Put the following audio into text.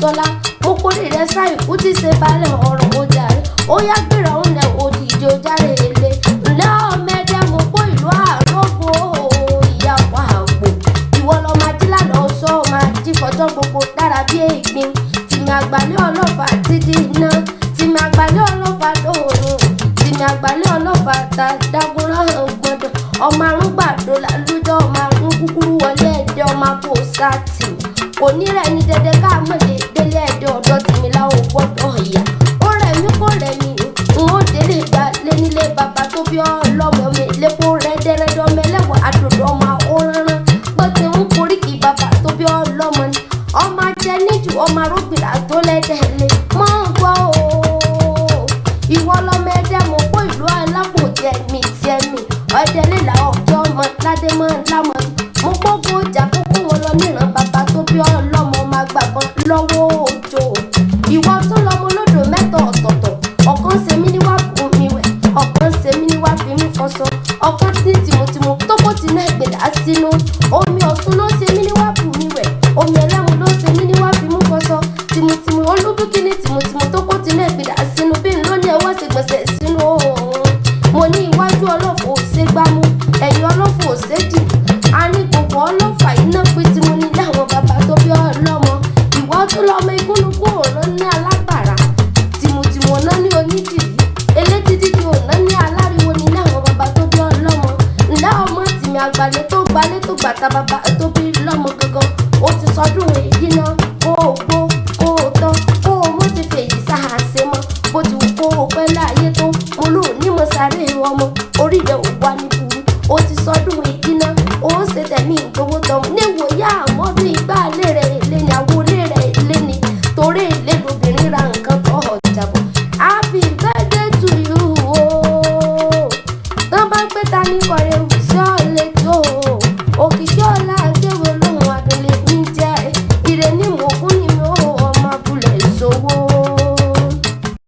Tọ́lá mo kórè rẹ sáìkú tí ṣe balẹ̀ ọ̀rọ̀ ó jàre ó yá gbéra òun lẹ̀ òdìjọ járe èlé ńlẹ́ ọmọdé mo kó ìlú àrògbò ìyá wa àgbò ìwọ lọ máa jí lánàá sọ máa jí fọjọ́ gbogbo dára bí ègbin tìmí àgbálẹ̀ ọlọ́fà ti di iná tìmí àgbálẹ̀ ọlọ́fà lóòrùn tìmí àgbálẹ̀ ọlọ́fà ta dágúnrán gbọdọ̀ ọmọ arúgbàdo lálùjọ ọmọ arún kúkúrú wọlé ẹ̀dẹ́ ọmọ àpò sátì kò ní rẹ̀ ní dẹdẹ káàmọ́lé délé ẹ̀dẹ́ ọ̀dọ́ tìmí láwọn gbọ́dọ̀ ọ̀yà ó rẹ̀ mí kò rẹ̀ mí n ó délé gba lé nílé bàbá tó bí ọlọ́mọ mi lẹ́kọ̀ọ́ rẹ̀ dẹ́rẹ́dẹ́ ọmọ ẹlẹ́wọ̀n àdòdó ọmọ òrànràn bó ti ń koríkì bàbá tó bí ọlọ́mọ ni ọmọ ajẹ níjù ọmọ arúgbìrà tó lẹ́dẹ̀ẹ́lẹ́ mọ́ ń gbọ́ o ìwọ lọmọ ẹdẹ mo kó ìlú alápò jẹ mi tiẹ̀ mi ọdẹ lílà ọjọ́ ọmọ ládé mọ́ lámọ́ mo gbógun ọjà kókó wọn lọ níran bàbá tó bí ọlọ́mọ máa gbàgbọ́n lọ́wọ́ òjò ìwọ tó lọmọ lódò mẹ́ta ọ̀tọ̀ọ̀tọ̀ ọ̀kan ṣe mí níwá bùn mi wẹ̀ ọ̀kan ṣe mí níwá fi mí fọṣọ ọ̀kan ní tìmùtìmù tó kó ti náà gbèdá sínú omi ọ̀tún ló ṣe mí níwá bùn mi wẹ̀ omi ẹlẹ́mu ló ṣe mí níwá fi mú fọṣọ tìmùtìmù olúbíkí ní tìmùtìmù tó kó ti náà gbèdá sínú bí n lónìí ẹwọ́ ṣe gbọ̀nsẹ̀ sínú òun mo ní iwájú ọlọ́fọ̀ ò ṣe gbámú ẹ̀yìn ọlọ́fọ̀ ò ṣe dì a ní gbogbo ọlọ́fà iná pé tí mo ní láwọn bàbá tó bí ọlọ́mọ ìwọ tó lọ́mọ ikúnukú òun ní alágbára tìmùtìmù ọ̀nà ní onídìrí elétítí ọ̀nà ní aláriwo ní láwọn bàbá tó bí ọlọ́mọ ńlá ọmọ tìmí àgbàlẹ̀ tó gbalẹ̀ tó gbàtà bàbá tó bí lọ́mọ gangan ó ti sọdún èyí náà kó o gbó kó o tọ́ kó o mọ̀ ti fèyí sáhàṣe mọ́ bó ti wù kó o pẹ́ láàyè tó mo lò ní mo sáré ọmọ orí rẹ̀ ò wá ní burú ó ti sọdún èyí náà ó ń ṣe tẹ̀mí ìgbowó tọ́ níwòyà